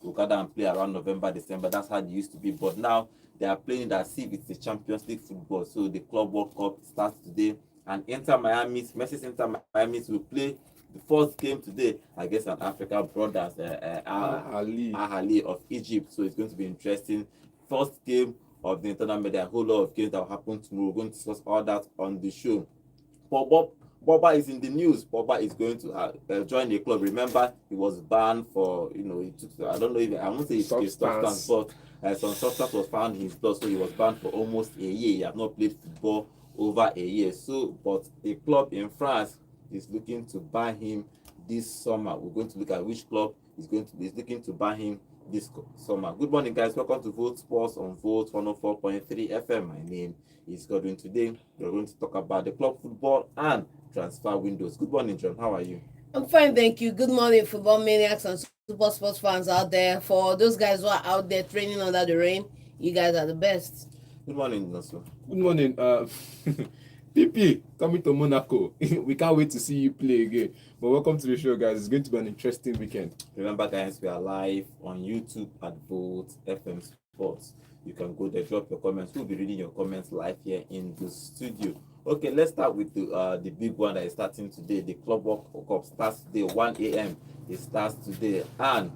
will gather and play around November, December. That's how they used to be. But now they are playing as if it's the Champions League football. So the Club World Cup starts today, and Messi's Inter Miami will play the first game today against an African brothers, Ahali of Egypt. So it's going to be interesting. First game of the tournament. There are a whole lot of games that will happen tomorrow. We're going to discuss all that on the show. Boba is in the news. Boba is going to join the club. Remember, he was banned for, he took, I don't know if, I won't say it's substance, but some substance was found in his blood, so he was banned for almost a year. He has not played football over a year. So, but a club in France is looking to buy him this summer. We're going to look at which club is looking to buy him this summer. Good morning, guys. Welcome to Vote Sports on Vote 104.3 FM. My name is Godwin. Today, we're going to talk about the club football and transfer windows. Good morning, John. How are you? I'm fine, thank you. Good morning, football maniacs and super sports fans out there. For those guys who are out there training under the rain, you guys are the best. Good morning, Nasu. Good morning. PP, coming to Monaco. We can't wait to see you play again. But welcome to the show, guys. It's going to be an interesting weekend. Remember, guys, we are live on YouTube at Vote FM Sports. You can go there, drop your comments. We'll be reading your comments live here in the studio. Okay, let's start with the big one that is starting today. The Club World Cup starts today, 1 a.m. It starts today, and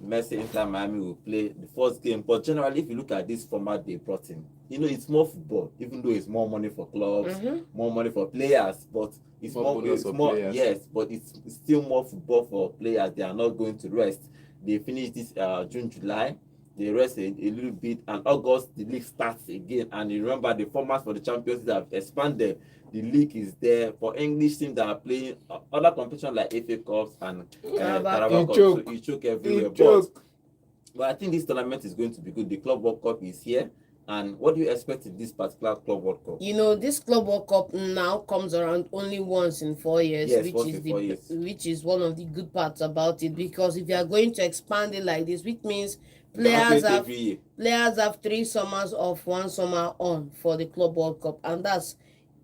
Messi Inter Miami will play the first game. But generally, if you look at this format they brought in, it's more football, even though it's more money for clubs, more money for players, but it's more players. Yes, but it's still more football for players. They are not going to rest. They finish this June, July. They rest a little bit, and August the league starts again. And you remember the formats for the Champions League have expanded. The league is there for English teams that are playing other competitions like FA Cups and Carabao Cup. So you choke everywhere. But I think this tournament is going to be good. The Club World Cup is here. And what do you expect in this particular Club World Cup? This Club World Cup now comes around only once in 4 years, yes, which is one of the good parts about it. Because if you are going to expand it like this, which means players have 3 summers off, 1 summer on for the Club World Cup, and that's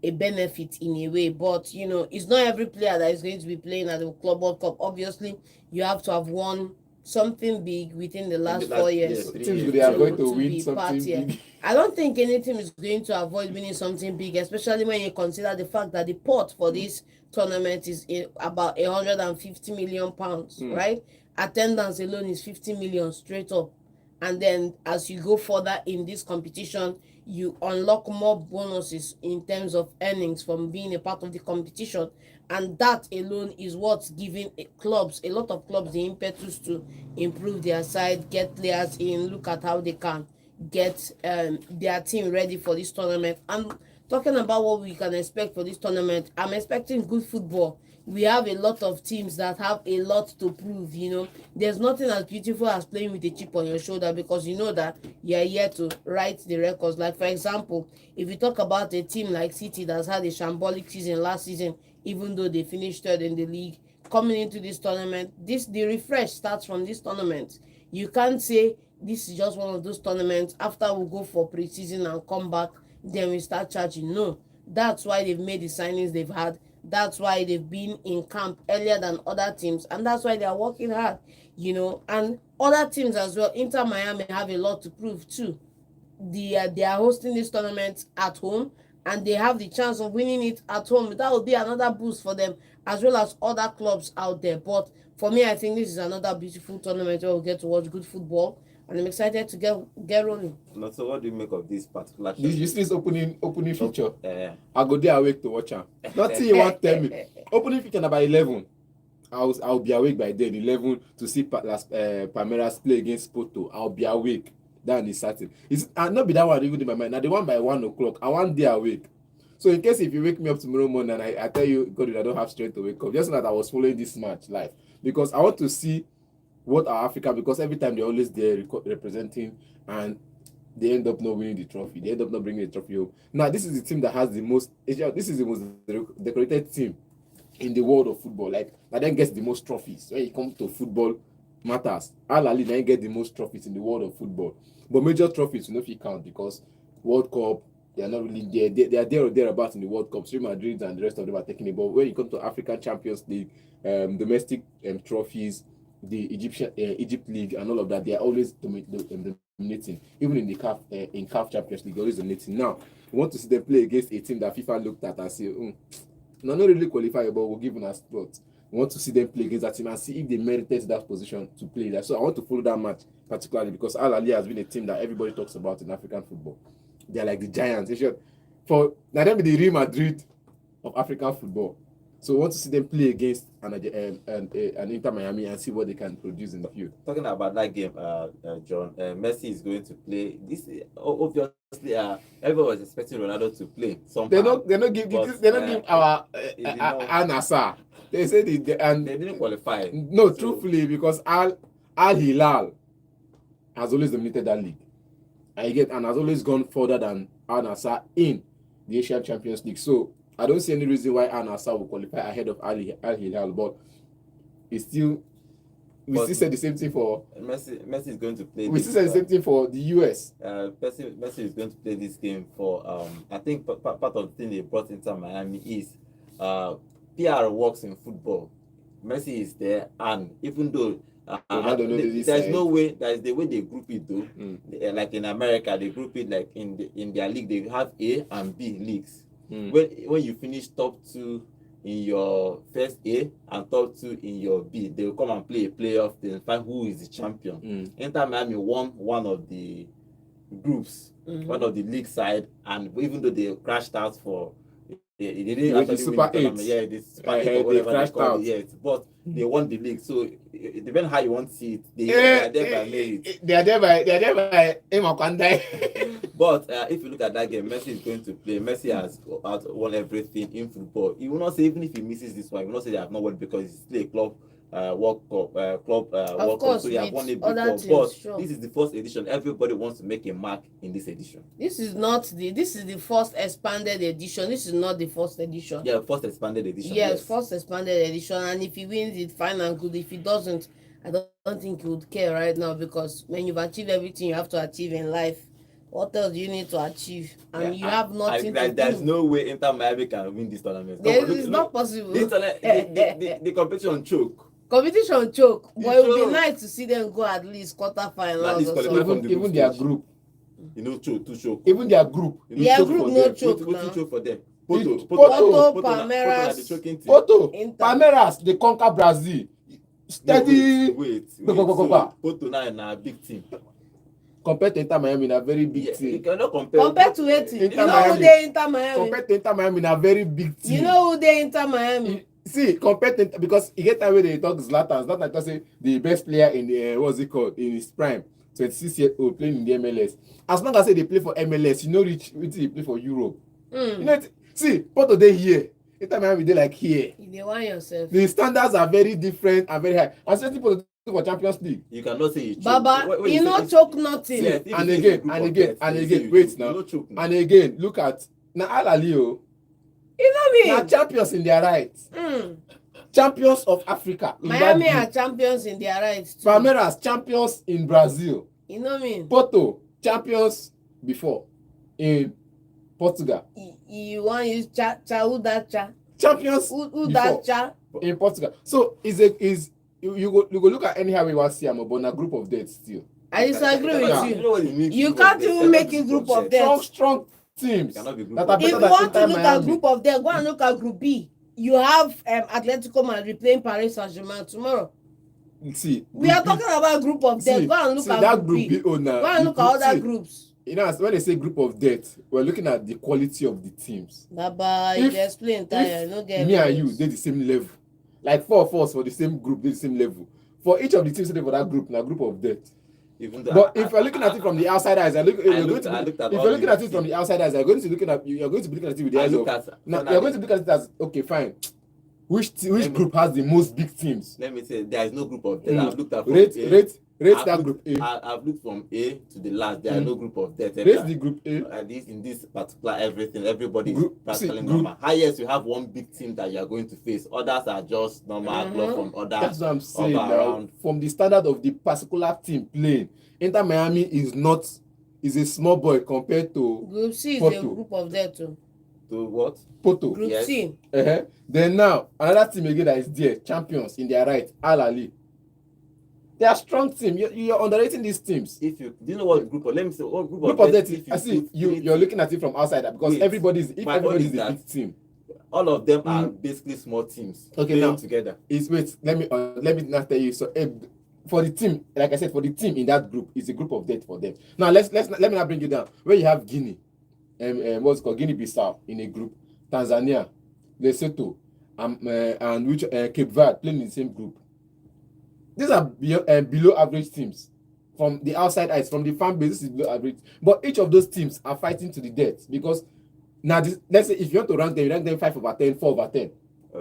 a benefit in a way. But it's not every player that is going to be playing at the Club World Cup. Obviously, you have to have won something big within the last 4 years. They are going to win something big. I don't think any team is going to avoid winning something big, especially when you consider the fact that the pot for this tournament is about 150 million pounds, right? Attendance alone is 50 million straight up. And then as you go further in this competition, you unlock more bonuses in terms of earnings from being a part of the competition. And that alone is what's giving a lot of clubs, the impetus to improve their side, get players in, look at how they can get their team ready for this tournament. And talking about what we can expect for this tournament, I'm expecting good football. We have a lot of teams that have a lot to prove. There's nothing as beautiful as playing with a chip on your shoulder, because you know that you're here to write the records. Like, for example, if you talk about a team like City that's had a shambolic season last season, even though they finished 3rd in the league, coming into this tournament, the refresh starts from this tournament. You can't say this is just one of those tournaments, after we go for pre-season and come back, then we start charging. No, that's why they've made the signings they've had. That's why they've been in camp earlier than other teams, and that's why they are working hard, and other teams as well. Inter Miami have a lot to prove too. They are hosting this tournament at home, and they have the chance of winning it at home. That will be another boost for them, as well as other clubs out there. But for me, I think this is another beautiful tournament where we'll get to watch good football, and I'm excited to get rolling. So what do you make of this particular show? You see this opening feature? I go there awake to watch her. Nothing you want to tell me. Opening feature by 11. I'll be awake by then, 11, to see Palmeiras play against Porto. I'll be awake. That is certain. It's not be that one even in my mind. Now the one by 1 o'clock, I want day awake. So in case if you wake me up tomorrow morning and I tell you, God, I don't have strength to wake up, just so that I was following this match live. Because I want to see what are Africa, because every time they're always there representing, and they end up not winning the trophy. They end up not bringing the trophy home. Now, this is the team that has the most decorated team in the world of football. Like, that then gets the most trophies. When it comes to football matters, Al Ahly then get the most trophies in the world of football. But major trophies, if you count, because World Cup, they are not really there. They are there or thereabouts in the World Cup. Real Madrid and the rest of them are taking it. But when it comes to African Champions League, domestic trophies, the Egypt League and all of that, they are always dominating. Even in the CAF Champions League, always dominating. Now, we want to see them play against a team that FIFA looked at and say, not really qualifiable, but we'll give them a spot. We want to see them play against that team and see if they merited that position to play that. So I want to follow that match particularly because Al Ahly has been a team that everybody talks about in African football. They're like the giants. They should, now them be the Real Madrid of African football. So we want to see them play against an Inter Miami and see what they can produce in the field. Talking about that game, John, Messi is going to play. This obviously, everyone was expecting Ronaldo to play. They don't give our Al-Nassr. They said they didn't qualify. No, so, truthfully, because Al Hilal has always dominated that league, and has always gone further than Al-Nassr in the Asian Champions League. So I don't see any reason why Al-Nassr will qualify ahead of Al Hilal, but we still said the same thing for Messi is going to play. We still said the same thing for the US. Messi is going to play this game for I think part of the thing they brought into Miami is PR works in football. Messi is there, and even though there's no way, that is the way they group it though. Like in America, they group it like in their league, they have A and B leagues. When you finish top 2 in your first A and top 2 in your B, they will come and play a playoff. They find who is the champion. Inter Miami won one of the groups, one of the league side, and even though they crashed out for, they didn't actually Super win the tournament. Yeah, the Super 8 or whatever they call it. Yes, but they won the league. So it depends how you want to see it. They are there by merit. They are there by Emakandai. But if you look at that game, Messi is going to play. Messi has won everything in football. He will not say, even if he misses this one, he will not say they have not won because he's still a club World Cup, World Cup. So he has won it before. But this is the first edition. Everybody wants to make a mark in this edition. This is the first expanded edition. This is not the first edition. Yeah, first expanded edition. Yes, first expanded edition. And if he wins it, fine and good. If he doesn't, I don't think he would care right now, because when you've achieved everything you have to achieve in life, what else do you need to achieve? And you have nothing to do. There's no way Inter Miami can win this tournament. It's not possible. The competition choke. Competition choke, but it would be nice to see them go at least quarterfinals or something. Even their group. To choke. Even their group. Their group no choke now. To choke for them. Porto, Palmeiras, Palmeiras, they conquer Brazil. Steady. Wait. Porto now is a big team. Compared to Inter Miami, a very big team. You cannot compare. Compared to it, you know who they Inter Miami. Compared to Inter Miami, a very big team. You know who they Inter Miami. See, compared to, because you get that way they talk Zlatan can say the best player in the what's it called, in his prime, 26-year-old playing in the MLS. As long as they play for MLS, you know they play for Europe. You know, see, Porto they here. Inter Miami they like here. You want yourself. The standards are very different and very high. And certain people for Champions League. You cannot say you choke. Baba, you not choke nothing. Yeah, and again, wait now. And again, look at now Al Ahly. You know me. Now champions in their rights. Champions of Africa. Miami are champions in their rights too. Palmeiras champions in Brazil. You know me. Porto champions before in Portugal. You want to use who that cha? Champions who that cha? In Portugal. So you go look at anyhow we want to see them, but a group of death still. I disagree with you. You can't even make a group of death. Strong teams that are better. If you want to look at group of death, go and look at group B. You have Atletico Madrid playing Paris Saint-Germain tomorrow. See, we are talking about group of death. Go and look at group B. Go and look at other groups. You know, when they say group of death, we're looking at the quality of the teams. Baba, you explain tire, no get me and you, they're the same level. Like 4 of us for the same group, they're the same level. For each of the teams for that group, a group of death. But if you're looking at it from the outside eyes, you're going to be looking at it with the eyes of. Now you're going to look at it as, okay, fine. Which group has the most big teams? Let me say, there is no group of death. I've looked at rate that group A. I've looked from A to the last. There are no group of death. Rate the group A. In this particular everything, everybody is practically normal. Highest, you have one big team that you are going to face. Others are just normal club from other. That's what I'm saying. Now, from the standard of the particular team playing, Inter Miami is a small boy compared to Group C. Porto. Is a group of death too. To what? Porto. Group C. Then now another team again that is there, champions in their right, Al Ahly. They are strong team. You're underrating these teams. If you do you know what group of, let me say what group Group of of death, death. if I see put you're looking at it from outside because Wait, everybody's my own is a that big team. all of them are basically small teams Okay, playing now together. let me not tell you. So for the team, like I said, for the team in that group, it's a group of death for them. Now let me not bring you down. Where you have Guinea, what's called Guinea-Bissau in a group, Tanzania, Lesotho, and which Cape Verde playing in the same group. These are below average teams. From the outside eyes, from the fan base, this is below average. But each of those teams are fighting to the death because now let's say if you want to rank them 5/10, 4/10.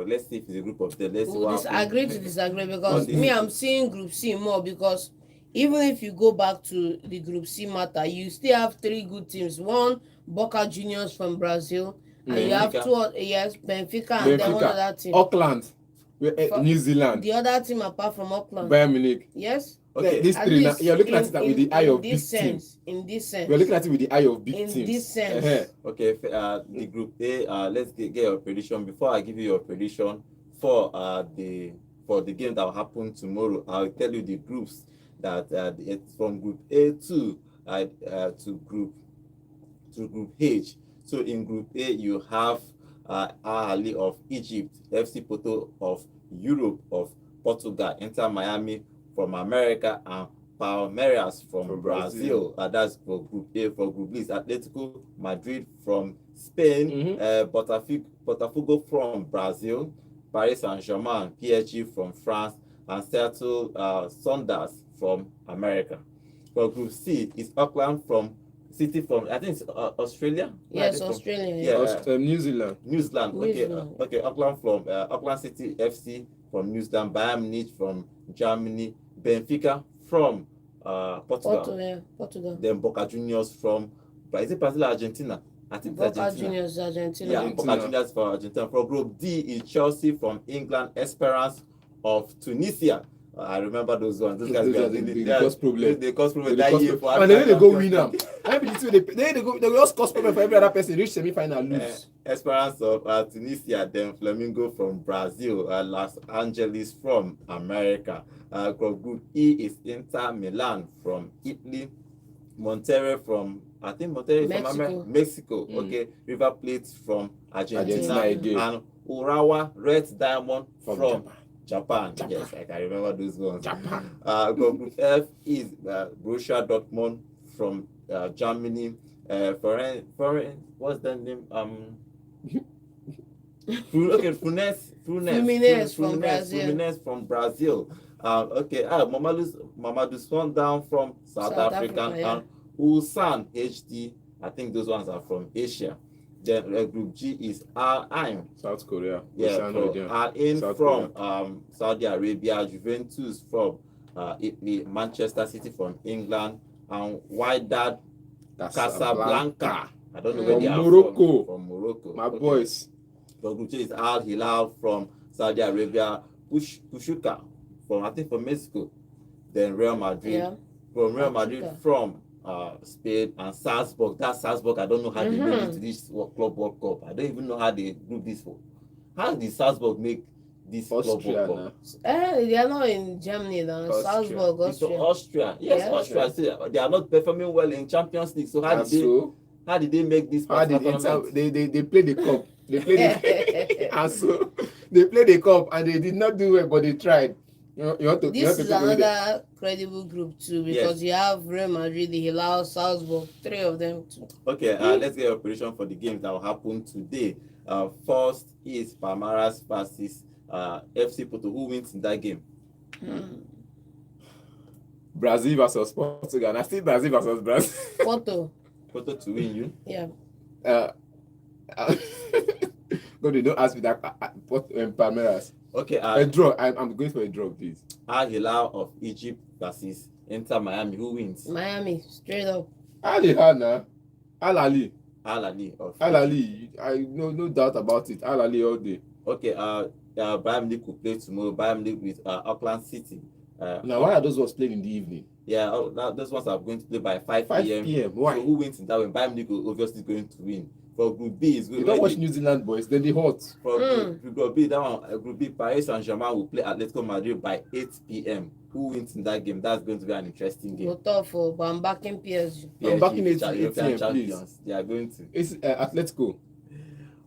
Let's see if it's a group of them. Let's see We'll what disagree to disagree because this me, is- I'm seeing Group C more because even if you go back to the Group C matter, you still have 3 good teams. One, Boca Juniors from Brazil, and you have Benfica. 2 yes, Benfica, and then one other team. Auckland, New Zealand, The other team apart from Auckland. Bayern Munich. Yes. Okay. These At three now, least you're looking at in- it with the eye in of big this teams. sense, in this sense. We're looking at it with the eye of big In teams. this sense. Okay, the group A, let's get your prediction. Before I give you your prediction for the game that will happen tomorrow, I'll tell you the groups that it's from Group A to Group H. So in Group A you have Al Ahly of Egypt, FC Porto of Europe, of Portugal, Inter Miami from America, and Palmeiras from Brazil. That's for Group A. For Group B, Atletico Madrid from Spain, Botafogo from Brazil, Paris Saint-Germain, PSG from France, and Seattle Sounders from America. For Group C, it's Auckland from City from, I think it's Australia. Yes, Australia. Yeah. New Zealand. New Zealand. Okay. New Zealand. Okay. Auckland from Auckland City FC from New Zealand, Bayern Munich from Germany, Benfica from Portugal. Portugal. Then Boca Juniors from, is it Brazil or Argentina? I think it's Boca Argentina. Juniors, Argentina. Yeah, Boca Juniors for Argentina. For Group D is Chelsea from England, Esperance of Tunisia. I remember those ones. Those guys they cause problem. They cause problem that year. And then they go win them. They just cause problem for every other person. Reach semi-final, lose. Esperance of Tunisia, then Flamengo from Brazil, Los Angeles from America. Group E is Inter Milan from Italy, Monterrey from, I think Monterrey from Mexico. Okay, River Plate from Argentina, and Urawa Red Diamond from Japan. Yes, I can remember those ones. Japan. Group F is Borussia Dortmund from Germany. Foreign, what's that name? Fluminense from Brazil. Fluminense from Brazil. Mamadou Sundown from South Africa, yeah. and Ulsan HD. I think those ones are from Asia. Then Group G is Al Ain. South Korea. Yeah, Al Ain from Saudi Arabia, Juventus from Italy, Manchester City from England, and Wydad Casablanca. I don't know where they are from Morocco. My boys. The Group G is Al Hilal from Saudi Arabia, Pushuka from Mexico, then Real Madrid. Yeah. From Real Madrid from Spain, and Salzburg. That Salzburg, I don't know how they made it to this Club World Cup. I don't even know how they group this for. How did Salzburg make this Club World Cup? They are not in Germany now. Salzburg, Austria. Austria. Yes, yeah. Austria. So they are not performing well in Champions League. So how did they make this? How did they play the cup? They played the and so they played the cup and they did not do well, but they tried. This is another credible group too, because you have Real Madrid, the Hilal, Salzburg, 3 of them too. Okay, let's get your prediction for the games that will happen today. First is Palmeiras versus FC Porto. Who wins in that game? Brazil versus Portugal. And I see Brazil versus Brazil. Porto to win you? Yeah. No, they don't ask me that. Palmeiras. Okay. A draw. I'm going for a draw, please. Al Hilal of Egypt versus Inter Miami. Who wins? Miami, straight up. Al Hilal. Al Ahly. Al Ahly of Al Ahly. I no doubt about it. Al Ahly all day. Okay. Bayern Munich will play tomorrow. Bayern Munich with Auckland City. Now, why are those ones playing in the evening? Yeah, those ones are going to play by 5 p.m. 5 p.m. Why? So who wins in that one? Bayern Munich will obviously going to win. For Group B is good. You don't watch New Zealand boys, then they hot. For Group B, that one, Group B, Paris Saint-Germain will play Atletico Madrid by 8 p.m. Who wins in that game? That's going to be an interesting game. You're tough, but I'm backing PSG. I'm backing it European champions. Please. They are going to. It's Atletico.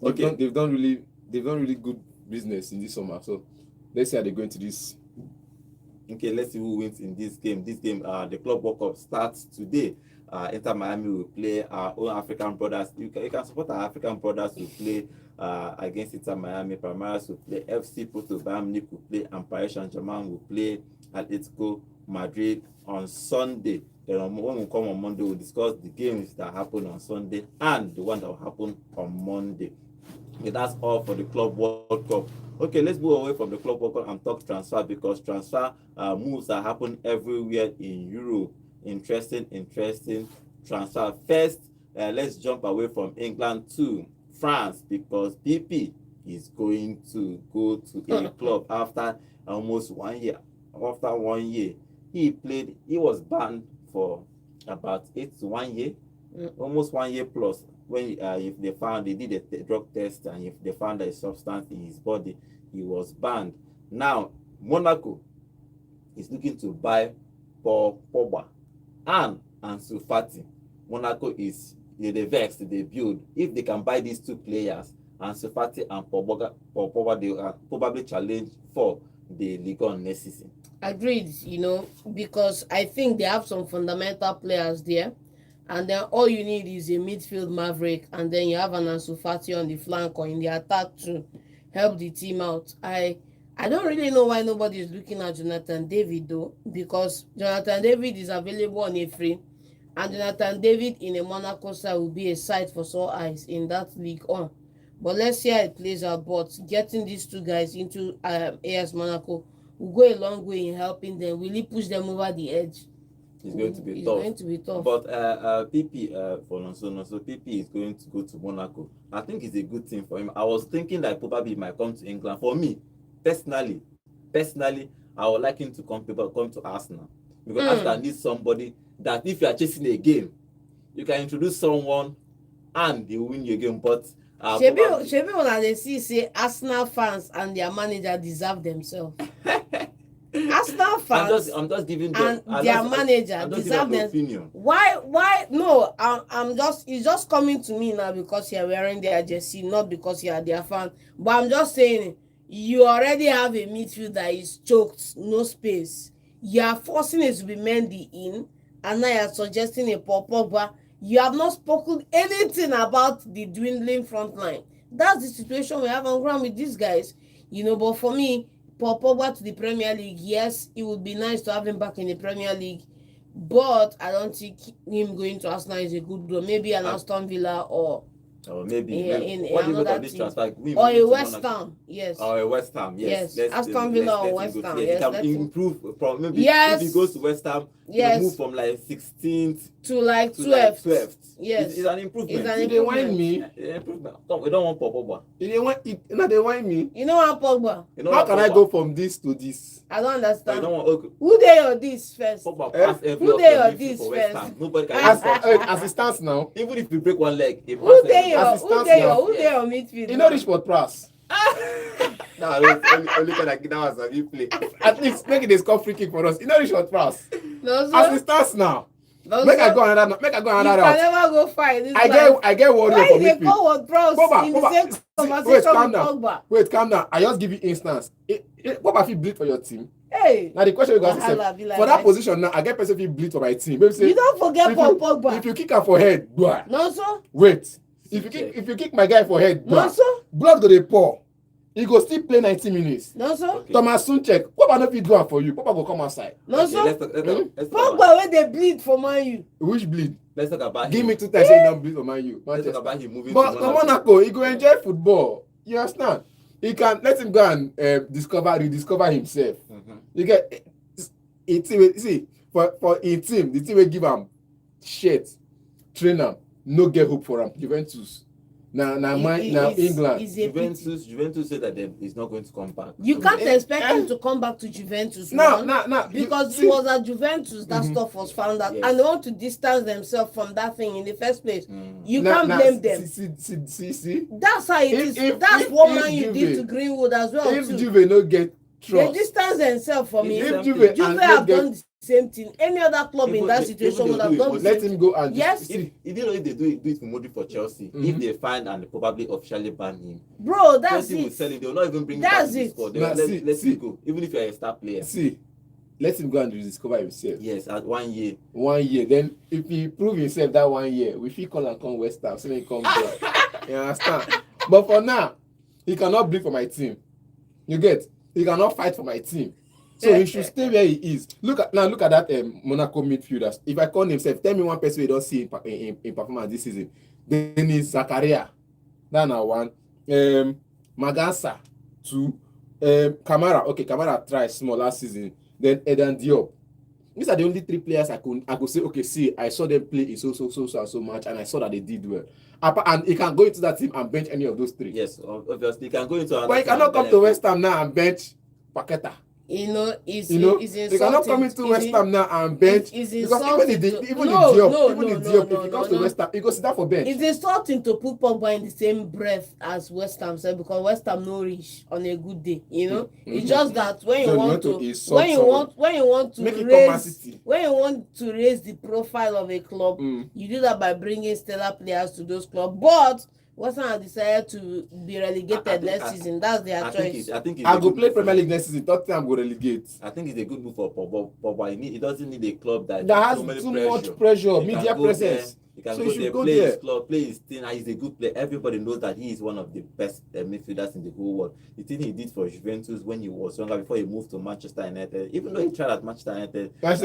Okay. They've done really good business in this summer. So let's see how they go into this. Okay, let's see who wins in this game. This game, the Club World Cup starts today. Inter Miami will play our own African brothers. You can support our African brothers who play against Inter Miami. Palmeiras will play, FC Porto Bayern Munich will play, and Paris Saint-Germain will play Atletico Madrid on Sunday. Then when we come on Monday, we'll discuss the games that happen on Sunday and the one that will happen on Monday. Okay, that's all for the Club World Cup. Okay, let's move away from the Club World Cup and talk transfer, because transfer moves that happen everywhere in Europe. Interesting transfer. First, let's jump away from England to France, because PP is going to go to a club after almost 1 year. After 1 year, he was banned for about 1 year, almost 1 year plus. When if they did a drug test, and if they found a substance in his body, he was banned. Now Monaco is looking to buy Paul Pogba and Ansu Fati. Monaco is they vexed, they build. If they can buy these two players, Ansu Fati and Paul Pogba, they will probably challenge for the Ligue 1 next season. Agreed, because I think they have some fundamental players there, and then all you need is a midfield maverick, and then you have an Ansu Fati on the flank or in the attack to help the team out. I don't really know why nobody is looking at Jonathan David though, because Jonathan David is available on a free, and Jonathan David in a Monaco side will be a sight for sore eyes in that League on. But let's see how it plays out. But getting these two guys into AS Monaco will go a long way in helping them really push them over the edge. It's going to be tough. But PP for Alonso, PP is going to go to Monaco. I think it's a good thing for him. I was thinking that probably he might come to England. For me, personally, I would like him to come to Arsenal, because Arsenal needs somebody that if you are chasing a game, you can introduce someone and they will win your game. But Shebi when they say Arsenal fans and their manager deserve themselves. Arsenal fans I'm just giving them, and their manager deserve them. Opinion. Why? No, it's just coming to me now because you're wearing their jersey, not because you are their fan. But I'm just saying, you already have a midfield that is choked, no space. You are forcing it to be Mendy in, and now you're suggesting a Paul Pogba. You have not spoken anything about the dwindling front line. That's the situation we have on ground with these guys. But for me, Paul Pogba to the Premier League, yes, it would be nice to have him back in the Premier League, but I don't think him going to Arsenal is a good one. Maybe an Aston Villa or maybe what do you think of this transfer? Or a West Ham, yes. Or a West Ham, yes. Aston Villa or West Ham, yes. It can improve from maybe yes. if he goes to West Ham, yes. Move from like 16th to like 12th. Yes, it's an improvement. They whine me. No, we don't want Paul Pogba. They whine me. You know what, Pogba? How can I go from this to this? I don't understand. You don't want, okay. Who they or this first? Pogba pass every who they or this first? Nobody can as it stands now. Even if you break one leg, who they or midfield? You know Richmond Prass. No, only can I get that was a play. At least make it a score free kick for us. You know Richmond Prass. No, as it stands now. Make I go another route. You can never go far in this I get worried for midfield. Why they call what Pogba in the same conversation Wait, calm down. I just give you instance. Pogba fit bleed for your team. Hey. Now the question you got to for that position now, I get person fit bleed for my team. Maybe say, you don't forget Pogba. If you kick her for head, blood. No sir. Wait. If you kick my guy for head, blood. No sir. Blood go dey pour. He go still play 90 minutes. No sir. Okay. Thomas Sunchek, Pogba no fit do am for you. Pogba go come outside. No sir. Pogba wey dey bleed for Man U. Which bleed? Let's talk about Give me 2 times say he don't bleed for Man U. Let's talk about him moving but to Monaco, he go enjoy football. You understand? He can let him go and rediscover himself. You get for a team, the team will give him shit, train him, no get hope for him. Juventus. Now England. Juventus said that he's not going to come back. You can't expect him to come back to Juventus. No. Because it was at Juventus that stuff was found out, and they want to distance themselves from that thing in the first place. You can't blame them. See. That's how it is. That's what Man U did to Greenwood as well. If Juve no get trust, they distance themselves from him. If Juve have done the same thing. Any other club in that situation would have done the same. Let him go and yes. If they do it for Modric for Chelsea, if they find and they probably officially ban him, bro, that's Chelsea it. will sell it. They will not even bring him back to the squad. They will let him go, even if you're a star player. See, let him go and rediscover himself. Yes, at 1 year. 1 year. Then if he prove himself that 1 year, we feel call and come West Ham, so he come back. You understand? But for now, he cannot bleed for my team. You get? He cannot fight for my team. So he should stay where he is. Look at that Monaco midfielder. If I call himself, tell me one person we don't see in performance this season. Then is Zakaria. That's now one. Magansa. 2. Kamara. Okay, Kamara tried small last season. Then Eden Diop. These are the only 3 players I could say, okay, see, I saw them play in so much, and I saw that they did well. And he can go into that team and bench any of those 3. Yes, obviously he can go into. But he cannot come to West Ham now and bench Paqueta. They cannot come into West Ham now and bench because even the Diop, if he comes to West Ham, he goes sit down for bench. It's insulting to put Pogba in the same breath as West Ham said, because West Ham no reach on a good day. It's just that when you want to raise the profile of a club, you do that by bringing stellar players to those clubs. But West Ham decided to be relegated next season. That's their choice. I go play Premier League next season. Tottenham go relegate. I think it's a good move for Pogba. He doesn't need a club that has too much pressure, media presence. He can go there, play his club, play his thing, and he's a good player. Everybody knows that he is one of the best midfielders in the whole world. The thing he did for Juventus when he was younger, before he moved to Manchester United, even though he tried at Manchester United, when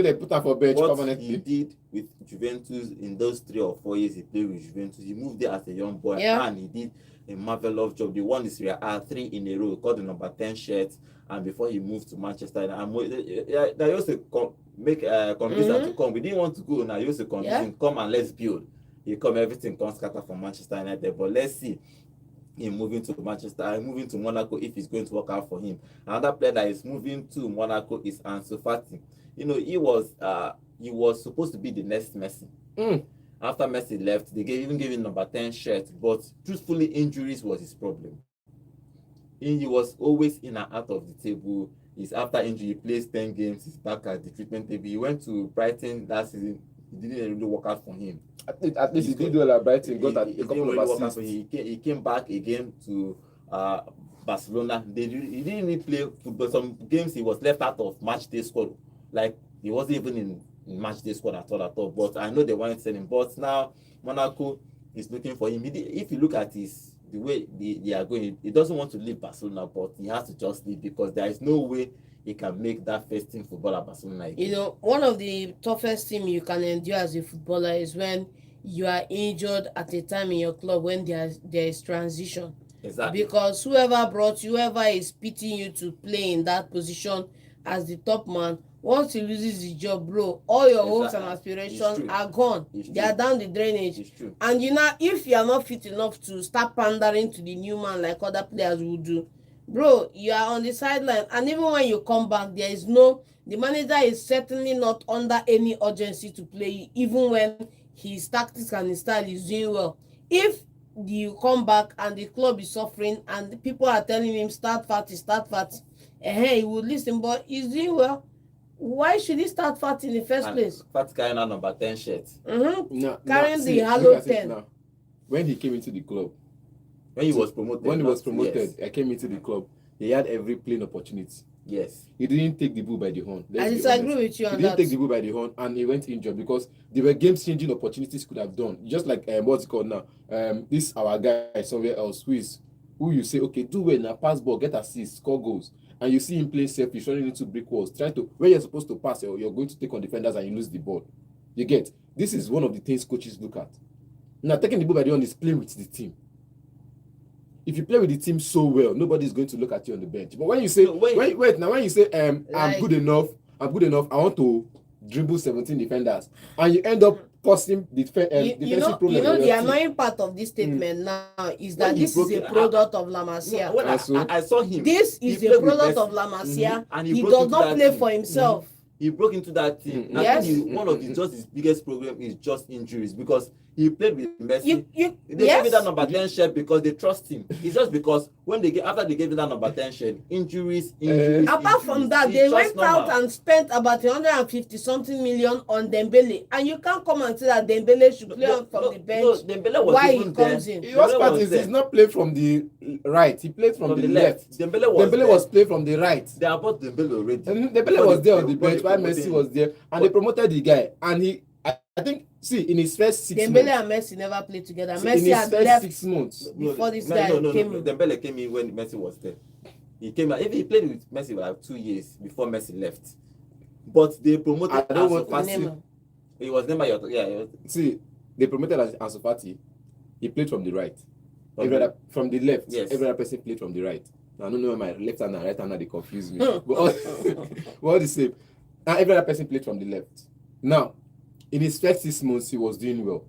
they put him for bench permanently. He did with Juventus in those 3 or 4 years he played with Juventus, he moved there as a young boy, and he did a marvelous job. They won the Serie A 3 in a row, got the number 10 shirt, and before he moved to Manchester United, they used to make convince him to come. We didn't want to go. Now used to convince him, come and let's build. He come, everything comes scatter from Manchester United. But let's see him moving to Monaco if it's going to work out for him. Another player that is moving to Monaco is Ansu Fati. He was supposed to be the next Messi. After Messi left, they even gave him number 10 shirt. But truthfully, injuries was his problem. He was always in and out of the table. He's after injury, he plays 10 games, he's back at the treatment table. He went to Brighton last season, it didn't really work out for him. At least he did well at Brighton, got a couple of assists. He came back again to Barcelona. He didn't really play football. Some games he was left out of match day squad. Like, he wasn't even in match day squad at all. But I know they wanted to send him. But now, Monaco is looking for him. If you look at the way they are going, he doesn't want to leave Barcelona, but he has to just leave because there is no way he can make that first team footballer Barcelona again. One of the toughest things you can endure as a footballer is when you are injured at a time in your club when there is transition. Exactly. Because whoever is pitying you to play in that position as the top man, once he loses his job, bro, all your hopes and aspirations are gone. They are down the drainage. And if you are not fit enough to start pandering to the new man like other players will do, bro, you are on the sideline. And even when you come back, the manager is certainly not under any urgency to play you, even when his tactics and his style is doing well. If you come back and the club is suffering and the people are telling him start Fati, he would listen, but he's doing well. Why should he start Fati in the first place? Fati carrying a number 10 shirt. Carrying the Halo 10. When he came into the club, when he was promoted, yes. I came into the club. He had every playing opportunity. Yes. He didn't take the bull by the horn. I disagree with you on that. He didn't take the bull by the horn and he went injured because there were game-changing opportunities he could have done. Just like what's it called now? This our guy somewhere else who you say, okay, do well now, pass ball, get assists, score goals. And you see him playing selfish, running into brick walls, when you're supposed to pass, you're going to take on defenders and you lose the ball. You get? This is one of the things coaches look at. Now, taking the ball by the horn is playing with the team. If you play with the team so well, nobody's going to look at you on the bench. But when you say, when you say, I'm good enough, I want to dribble 17 defenders, and you end up causing the defensive problem. You know in the your team. annoying part of this statement now is that When he this is broke a it, product of La Masia. When I saw him, This he is played a with product Messi. of La Masia. And He broke does into not that play team. for himself. He broke into that team. I Yes. think one of his biggest problem is just injuries, because he played with Messi. They gave yes. him that number 10 shirt because they trust him. It's just because after they gave him that number 10 shirt, injuries. Apart from that, they went out and spent about 150 something million on Dembele, and you can't come and say that Dembele should play on from the bench. Dembele was why even he comes there. in. The worst part is he's not playing from the right. He played from the left. Dembele was playing from the right. They have bought Dembele already. And Dembele was there on the bench while Messi was there, and they promoted the guy. And I think, in his first 6 months. Dembele and Messi never played together. Messi had left 6 months before this guy came in. Dembele came in when Messi was there. He came out. He played with Messi for like 2 years before Messi left. But they promoted Ansu Fati. He was never See, they promoted Ansu Fati. He played from the right. From the left. Yes. Every other person played from the right. Now, I don't know why my left hand and right hand they confuse me. but all the same. Now every other person played from the left. Now, in his first 6 months, he was doing well.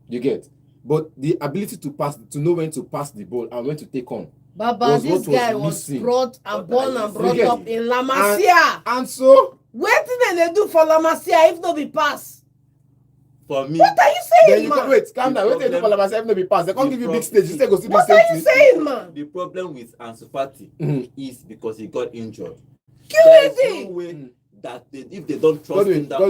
You get? But the ability to pass, to know when to pass the ball and when to take on. Baba, this guy was brought and born and brought up in La Masia. And so, what did they do for La Masia if no be pass? For me, what are you saying, man? Wait, calm down. What they do for La Masia if no be pass? They can't give you big stage. You say go see the what same are you saying, man? The problem with Ansu Fati is because he got injured. There's no way that if they don't trust him that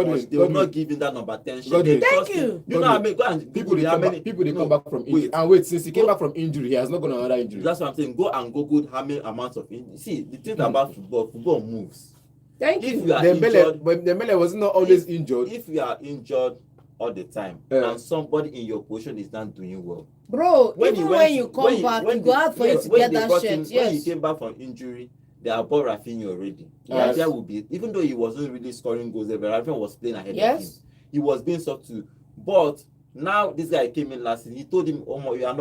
much, they will not give him that number 10 shot. Thank you. You know how many? Go and people they come back from injury. And wait, since he came back from injury, he has not gone on another injury. That's what I'm saying. Go and Google how many amounts of injury. See, the thing about football moves. Thank you. If you are injured, Dembele was not always injured. If you are injured all the time and somebody in your position is not doing well, bro, when you come back, you go out for you to get that shit. When he came back from injury, they have bought Rafinha already. Rafinha will be, even though he wasn't really scoring goals there, but Rafinha was playing ahead of him. He was being substitute. But now this guy came in last season. He told him,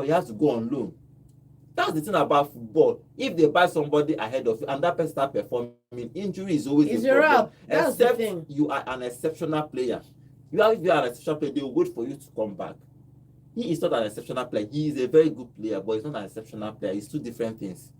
he has to go on loan. That's the thing about football. If they buy somebody ahead of you and that person start performing, injury is always a problem. That's except the thing. You are an exceptional player. If you are an exceptional player, they will wait for you to come back. He is not an exceptional player. He is a very good player, but he's not an exceptional player. It's two different things.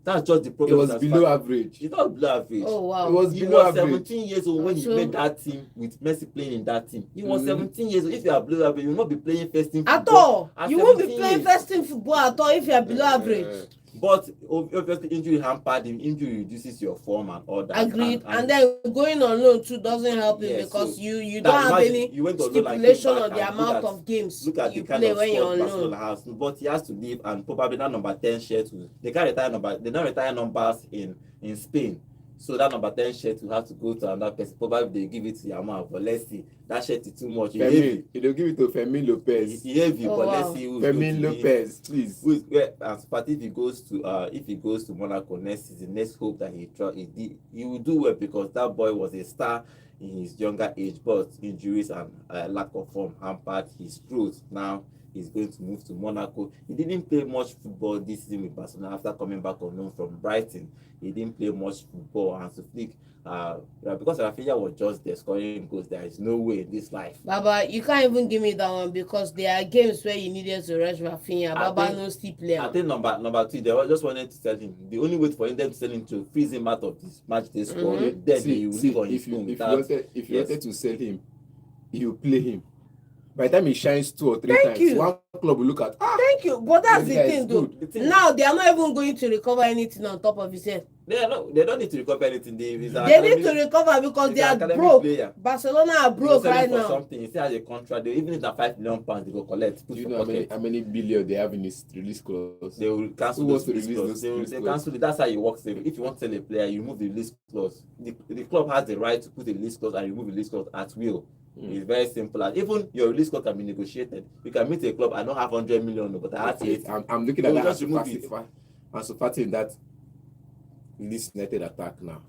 That's just the problem. It was below average. It's not below average. Oh wow. It was he below was average. 17 years old when he made that team with Messi playing in that team. He was 17 years old. If you are below average, you will not be playing first team football. At all. You won't be playing first team football at all if you are below average. But obviously injury hampered him. Injury reduces your form and all that. Agreed. And then going on loan too doesn't help him because you don't have any stipulation on the amount of games you play when you're on loan. But he has to leave and probably that number 10 shirt. They can't retire they don't retire numbers in Spain. So that number 10 shirt will have to go to another person. Probably they give it to Yamal, but let's see. That shirt is too much. They'll give it to Fermin Lopez. He heavy, but let's see who's Fermin Lopez, please. But if he goes to Monaco next season, let's hope that he will do well because that boy was a star in his younger age, but injuries and lack of form hampered his growth. Now he's going to move to Monaco. He didn't play much football this season with Barcelona after coming back on loan from Brighton. He didn't play much football, and so Flick, because Rafinha was just there scoring goals, there is no way in this life. Baba, you can't even give me that one because there are games where you needed to rush Rafinha. Baba no still play. I think number 2, they were just wanted to sell him. The only way for them to sell him to freeze him out of this match they scored. Then he will leave on his own. If you wanted to sell him, you play him. By the time he shines 2 or 3 times, one club will look at. Thank you, but that's the thing, dude. Now they are not even going to recover anything on top of his head. They don't need to recover anything. They need to recover because they are broke. Barcelona are broke right now. Something. He still has a contract. Even if it's £5 million, they go collect. Do you know how many billion they have in his release clause? They will cancel those release clause. They cancel it. That's how it works. If you want to sell a player, you remove the release clause. The club has the right to put a release clause and remove the release clause at will. It's very simple. And even your release clause can be negotiated. You can meet a club. I don't have 100 million, but I have 80. I'm looking at that Ansu Fati in that Leeds United attack now.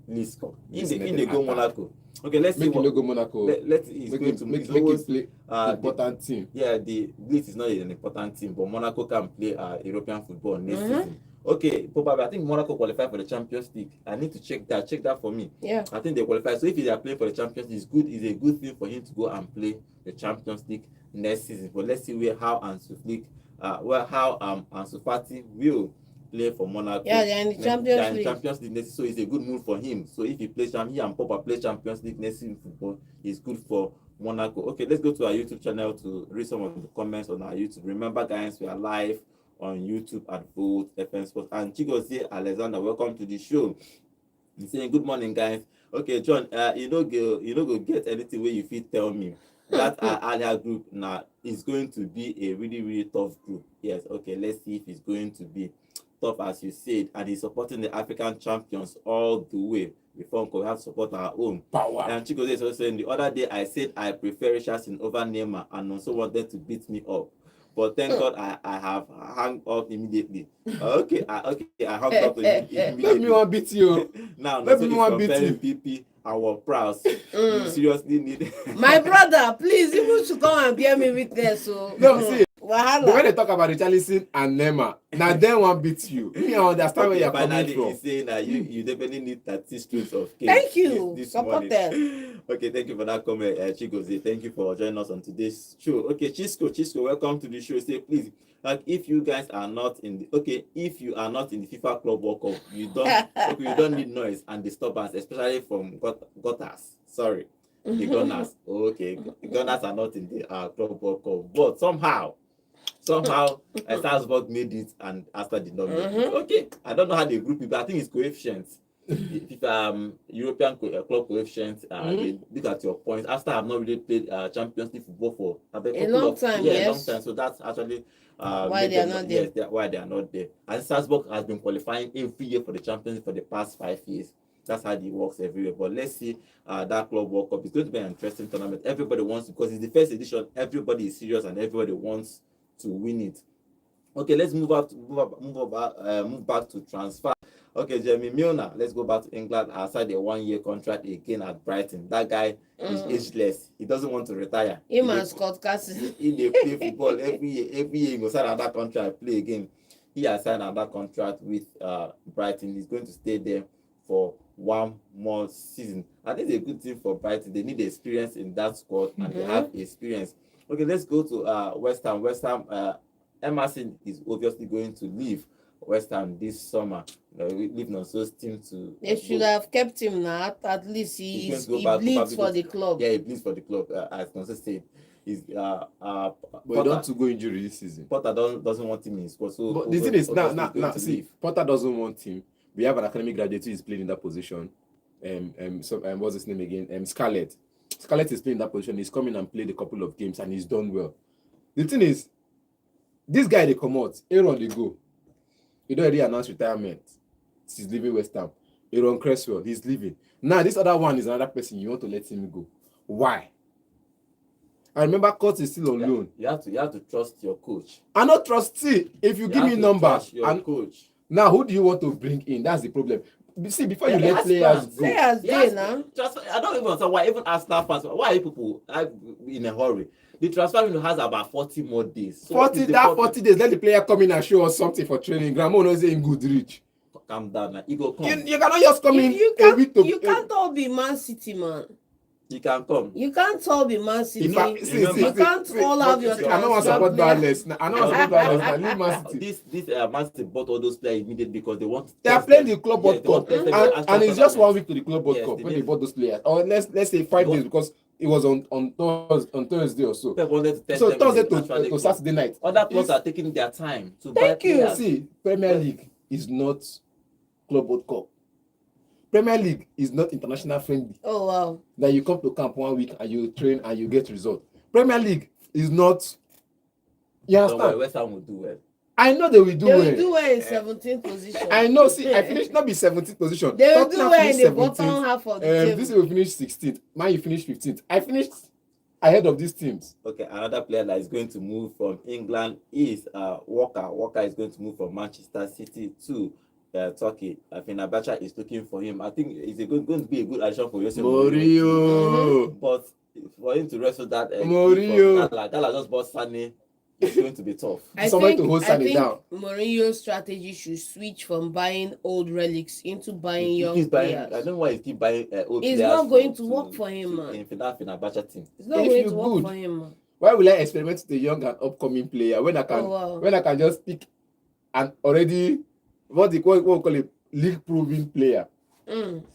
Leeds come. In the go Monaco. Okay, let's see. Go Monaco. He's going to make it play important team. Yeah, the Leeds is not an important team, but Monaco can play European football next season. Okay, probably I think Monaco qualified for the Champions League. I need to check that. Check that for me. Yeah. I think they qualified. So if they are playing for the Champions League, it's a good thing for him to go and play the Champions League next season. But let's see how Ansu Fati will play for Monaco. Yeah, they're in the Champions League next season, so it's a good move for him. So if he plays he and Papa play Champions League next season football, it's good for Monaco. Okay, let's go to our YouTube channel to read some of the comments on our YouTube. Remember, guys, we are live on YouTube at Vote FM Sports. And Chigozie Alexander, welcome to the show. He's saying good morning, guys. Okay, John, you know go get anything where you fit tell me that our earlier group now is going to be a really, really tough group. Yes, okay, let's see if it's going to be tough as you said, and he's supporting the African champions all the way. Before we have to support our own power. And Chigozie is also saying the other day I said I prefer Richardson over Neymar and also wanted to beat me up. But thank God I have hung up immediately. Okay, I hung up immediately. Let me one beat you. Now, let me one beat you. PP our Prowse. You seriously need my brother, please, you should come and bear me witness. So no, see, Wahala. But when they talk about Richarlison and Neymar, now then one beats you. Me, I understand where you're coming from. He's saying that you definitely need 30 strips of cake. Thank you. This Support them. Okay, thank you for that comment, Chigozie. Thank you for joining us on today's show. Okay, Chisco, welcome to the show. Say please, like if you guys are not in the if you are not in the FIFA Club World Cup, you don't need noise and disturbance, especially from Gutters. Sorry, the Gunners. Okay, the Gunners are not in the Club World Cup, but somehow Salzburg made it and Aston did not make it. Okay, I don't know how they group it, but I think it's coefficients. If European club coefficients, they look at your points. After I've not really played Champions League football for a long time. A long time. So that's actually why they are not there. Yes, why they are not there. And Salzburg has been qualifying every year for the Champions League for the past 5 years. That's how it works everywhere. But let's see that Club World Cup. It's going to be an interesting tournament. Everybody wants, because it's the first edition. Everybody is serious and everybody wants to win it. Okay, let's move back to transfer. Okay, Jeremy Milner, let's go back to England. Outside a 1-year contract again at Brighton. That guy is ageless. He doesn't want to retire. Him and Scott Cassidy. He play football every year. He goes sign another contract, play again. He has signed another contract with Brighton. He's going to stay there for 1 more season. I think it's a good thing for Brighton. They need experience in that squad, and they have experience. Okay, let's go to West Ham. West Ham, Emerson is obviously going to leave West Ham this summer. Leaving on those teams to. They should have kept him now. At least he bleeds for the club. Yeah, he bleeds for the club. As Constance said, he's but he don't to go injury this season. Potter doesn't want him in his squad. So but the thing is now see, Potter doesn't want him. We have an academic graduate who is playing in that position. What's his name again? Scarlett. Scarlett is playing that position. He's come in and played a couple of games and he's done well. The thing is, this guy they come out, Aaron they go. He already announced retirement. He's leaving West Ham. Aaron Cresswell, he's leaving. Now this other one is another person you want to let him go. Why? I remember Kurt is still on loan. You have to trust your coach. I not trust. See, if you give me numbers and coach. Now who do you want to bring in? That's the problem. See, before you let players go. Players there now. I don't even understand why even Arsenal fans. Why are people in a hurry? The transfer window has about 40 more days. So 40 days. Let the player come in and show us something for training. Grandma knows in good reach. Calm down now. You go come. You cannot just come in. You can't all be Man City, man. You can come. You can't all be Man City. You can't all have your. I don't want to support violence. I don't want to support violence. I leave Man City. This Man City bought all those players immediately because they want. They are playing the Club World Cup, and it's just 1 week to the Club World Cup when they bought those players, or let's say 5 days because it was on Thursday or so. So Thursday to Saturday night. Other clubs are taking their time to buy Thank you. players. See, Premier League is not Club World Cup. Premier League is not international friendly. Oh wow! That you come to camp 1 week and you train and you get result. Premier League is not. You understand? West Ham will do well. I know they will do well. They will do well in 17th position. I know. See, I finished not be 17th position. They will do well in the bottom half of the table. This will finish 16th. Man, you finish 15th. I finished ahead of these teams. Okay, another player that is going to move from England is Walker. Walker is going to move from Manchester City to Turkey. Fenerbahce is looking for him. I think it's going to be a good addition for Jose Mourinho. But for him to wrestle that Mourinho, Gala just bought Sané it's going to be tough. I Somebody to hold Sané down. Mourinho's strategy should switch from buying old relics into buying He young keeps buying, players. I don't know why he keep buying old It's players. not going to work for him, man. In that Fenerbahce team. It's not If going you to work good, for him, man. Why will I experiment with a young and upcoming player when I can just pick an already what we call it league-proven player,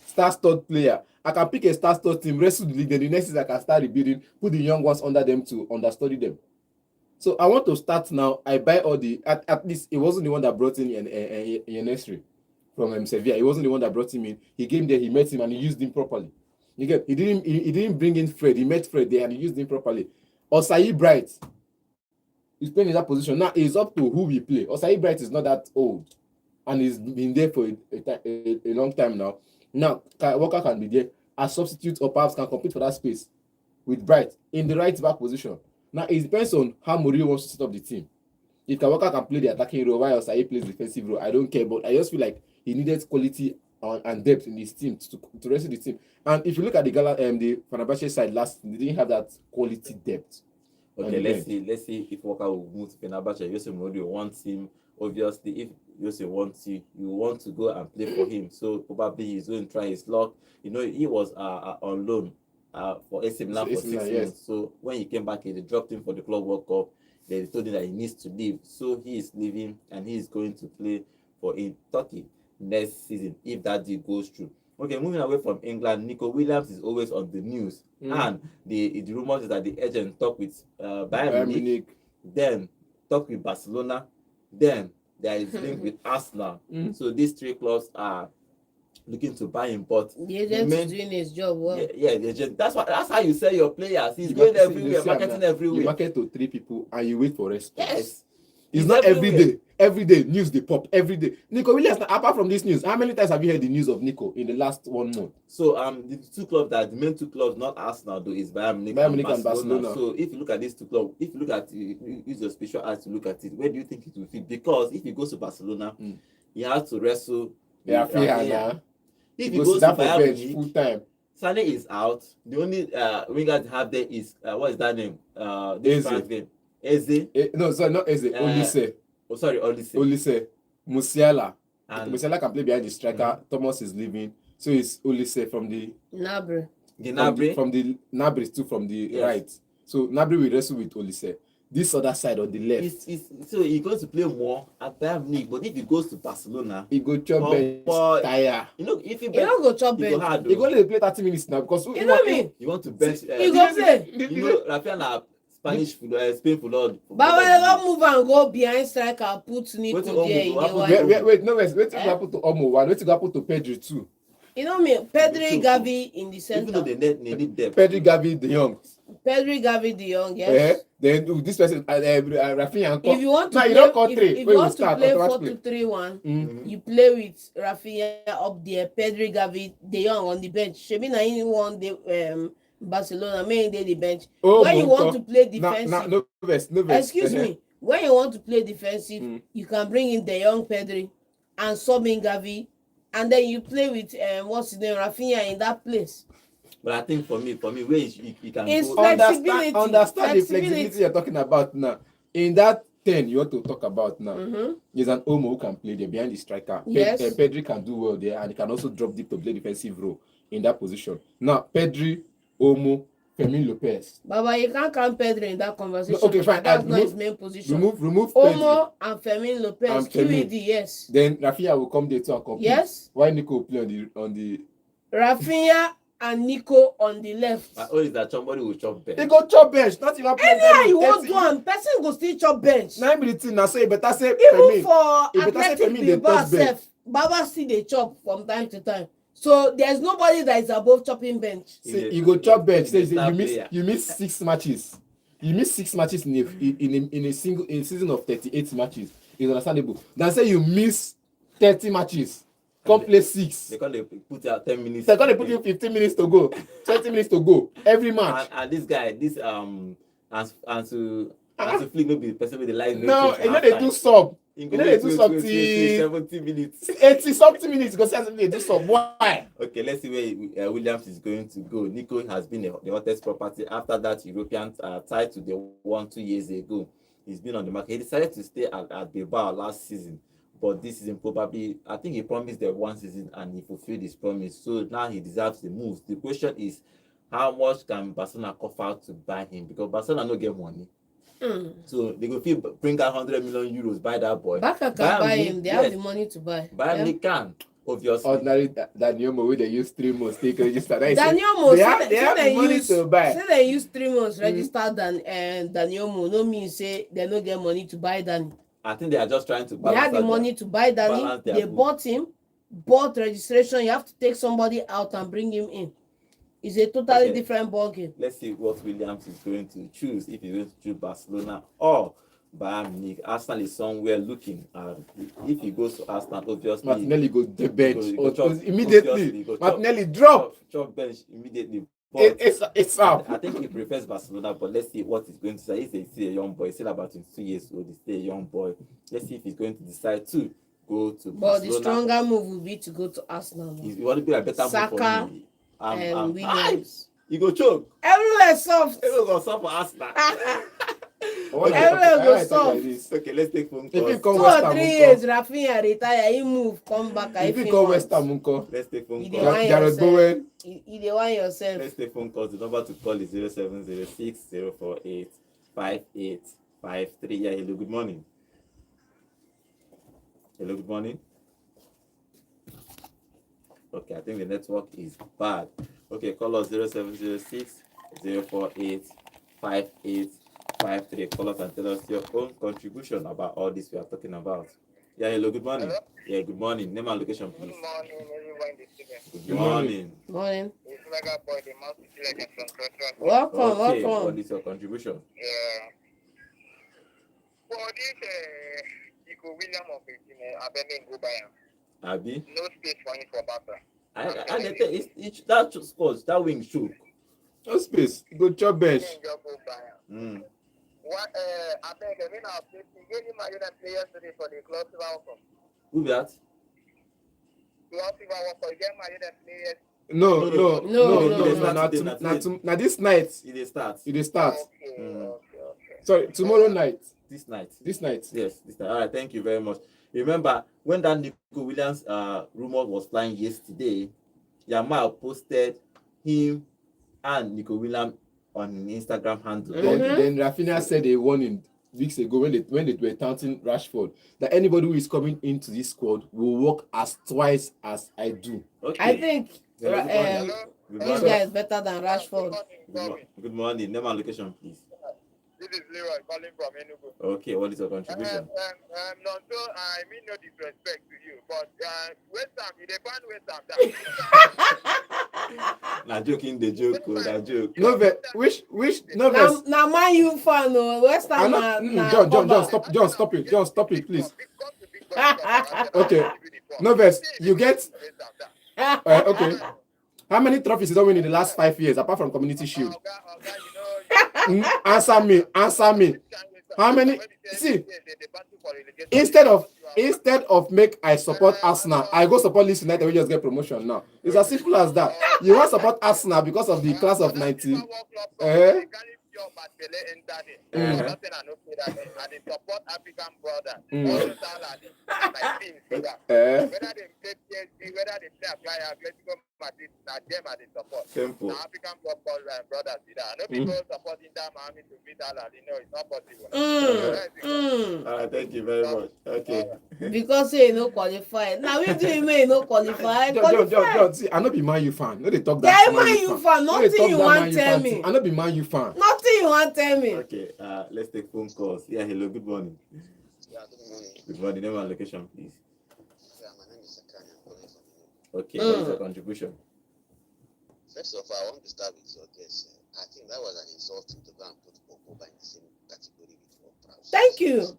star-stud player? I can pick a star-stud team, wrestle the league, then the next season I can start rebuilding, put the young ones under them to understudy them. So I want to start now. I buy all the at least it wasn't the one that brought in Enesri from Sevilla. It wasn't the one that brought him in. He came there, he met him, and he used him properly. He didn't bring in Fred. He met Fred there and he used him properly. Osai Bright is playing in that position. Now it's up to who we play. Osai Bright is not that old and he's been there for a long time now. Now Walker can be there as substitute or perhaps can compete for that space with Bright in the right back position. Now it depends on how Mourinho wants to set up the team. If Walker can play the attacking role while Osai plays the defensive role, I don't care. But I just feel like he needed quality and depth in his team to rescue the team. And if you look at the Fenerbahce side last, they didn't have that quality depth. Okay, let's see if Walker will move to Fenerbahce. Jose Mourinho wants him. Obviously, if Jose wants you want to go and play for him. So probably he's going to try his luck. You know, he was on loan for AC Milan for 6 months. Yes. So when he came back, they dropped him for the Club World Cup. They told him that he needs to leave. So he is leaving and he is going to play for in Turkey next season if that deal goes through. Okay, moving away from England, Nico Williams is always on the news, and the rumors is that the agent talk with Bayern Munich, then talk with Barcelona, then there is link with Arsenal. So these 3 clubs are looking to buy him, but the agent is doing his job well. Yeah, the agent. That's how you sell your players. He's going everywhere, marketing everywhere. You market to 3 people and you wait for response. Yes. It's not everywhere. Every day news they pop every day. Nico Williams, apart from this news, how many times have you heard the news of Nico in the last 1 month? So the main 2 clubs, not Arsenal though, is Bayern Munich and Barcelona. So if you look at these 2 clubs, if you look at use your special eyes to look at it, where do you think it will fit? Because if he goes to Barcelona, he has to wrestle. If he goes to Bayern Munich, full time. Sané is out. The only winger they have there is what is that name? This France name. Eze. No, sorry, not Eze. Olise. Oh, sorry, Olise. Olise. Musiala. Musiala can play behind the striker. Thomas is leaving. So it's Olise from the Gnabry. From the Gnabry too from the right. So Gnabry will wrestle with Olise. This other side on the left. So he goes to play more at Bayern Munich, but if he goes to Barcelona, he go chop bench tire. You know, if he don't go chop bench, he go only play 30 minutes now because you know me. You want to bench? He go play. You know, Rafinha Spanish football, Spain football. But when they don't move and go behind striker, put Nico there. Wait, to happen to Omo one. Wait to happen to Pedri too. You know me, Pedri, Gavi in the center. Even though they need depth. Pedri, Gavi, De Jong. Pedri, Gavi, De Jong, yes. Then this person, Rafinha. If you want to play, if you want to play 4-2-3-1, you play with Rafinha up there, Pedri, Gavi, De Jong on the bench. Shebi na anyone the Barcelona main day the bench. When you want to play defensive, no vest. Excuse me. When you want to play defensive, you can bring in De Jong, Pedri, and sub in Gavi, and then you play with what's his name, Rafinha in that place. But I think for me, where you can understand the flexibility you're talking about now. In that 10 you want to talk about now, there's an Omo who can play there behind the striker. Yes. Pedri can do well there, and he can also drop deep to play defensive role in that position. Now, Pedri, Omo, Fermin Lopez. Baba, you can't count Pedri in that conversation. No, okay, fine. That's not his main position. Remove Omo and Fermin Lopez. QED, yes. Then Rafinha will come there to compete. Yes. Why Nico will play on the Rafinha and Nico on the left. My own is that somebody will chop bench. They go chop bench, not even play. Anyhow you want do am, person go still chop bench. 9 minutes now, so you better say even for Athletic Bilbao sef, Baba still dey chop from time to time. So there's nobody that is above chopping bench. See, you go chop bench. Say you miss 6 matches. You miss 6 matches in a season of 38 matches. It's understandable. Then say you miss 30 matches. Come play 6. They can't put out 10 minutes. They're gonna put you 15 minutes to go, 20 minutes to go every match. And this guy, Ansu Flick no be the person with the line. No, you know they do sub. You know they do something. 70 minutes. 80 something minutes because they do sub. Why? Okay, let's see where Williams is going to go. Nico has been the hottest property after that European tie to the 1-2 years ago. he's been on the market. He decided to stay at Bilbao last season, but this season probably, I think he promised them 1 season and he fulfilled his promise. So now he deserves the move. The question is, how much can Barcelona cough out to buy him? Because Barcelona no get money. So they go bring out 100 million euros, buy that boy. Barca can buy him. They have the money to buy. Buy him, can. Obviously. Ordinary Daniel Mo, they use 3 months take register. Daniel Mo, they have the money to buy. Say they use 3 months register Daniel Mo, no mean say they no get money to buy Danny. I think they are just trying to balance. They have the money to buy Danny. They bought him, bought registration. You have to take somebody out and bring him in. It's a totally different ballgame. Let's see what Williams is going to choose. If he's going to choose Barcelona or Bayern Munich. Arsenal is somewhere looking. If he goes to Arsenal, obviously Martinelli goes the bench immediately. Martinelli drop bench immediately. But it's up. I think he prefers Barcelona, but let's see what he's going to say. He's still a young boy. He's still about 22 years old. He's still a young boy. Let's see if he's going to decide to go to Barcelona. But the stronger move would be to go to Arsenal. He want to be a better Saka move for me. And Williams. You go choke. Everywhere soft. Everywhere go soft for Arsenal. Everywhere go soft. Okay, let's take phone calls. If 2 or 3 years, Rafinha retire, he move, come back. If you call West Ham, let's take phone calls. Jared Bowen. You the one yourself. Let's take phone calls. The number to call is 0706 048 5853. Yeah, hello, good morning. Hello, good morning. Okay, I think the network is bad. Okay, call us 0706 048 5853. Call us and tell us your own contribution about all this we are talking about. Yeah, hello, good morning. Hello? Yeah, good morning. Name and location, please. Good morning, everyone. Good morning. Morning. It's Mega Boy, the mouse legend from Crossroads. Welcome, Okay, welcome. what is your contribution? Yeah. For this, Nico William of 18, Abel go by him. Abi? No space for him for Barca. I it's that scores, that wing shook. No space. Go chop bench. Just go by him. What, I beg, I mean, I'll play. He gave him my unit play yesterday for the club World Cup. Who that? Club World Cup, he gave my unit play yesterday. No. Now this night. It starts. Okay. Sorry, tomorrow night. This night. This night. Yes, this night. All right, thank you very much. Remember, when that Nico Williams rumor was flying yesterday, Yamal posted him and Nico Williams on Instagram handle. Then Rafinha said a warning weeks ago when they were touting Rashford that anybody who is coming into this squad will work as twice as I do. Okay. I think Good morning. this guy is better than Rashford. Good morning. Name and location, please. This is Leroy calling from Enugu. Okay, what is your contribution? I mean no disrespect to you, but West Ham, you define West Ham. Nah, joking, the joke, that joke. Which Noves? Now Man U fan, West Ham. John, stop it, please. Okay, Noves, you get. Okay. How many trophies did you win in the last 5 years, apart from Community Shield? Answer me. How many? See, instead of make I support Arsenal, I go support Leeds United. We just get promotion now. It's as simple as that. You want to support Arsenal because of the class of 90. Support African brothers. Whether they play PSG, whether they play Atletico Madrid, them are the support. Simple. African brothers did that. No people supporting that Miami to beat Al Ahly. No, it's not possible. Thank you very much. Okay. Because he no qualified. Now we do him no qualified. John, see, I no be Man U fan. No, they talk that. Yeah, Man U fan. Nothing you want tell me. I no be Man U fan. Nothing you want tell me. Okay. Let's take phone calls. Yeah. Hello. Good morning. Yeah, good morning. Good morning. Name and location, please. Yeah, my name is Sakani. I'm calling from the Okay. What is your contribution? First of all, I want to start with your guess. I think that was an insult to go and put Pogba in the same category with Ward-Prowse. Thank you.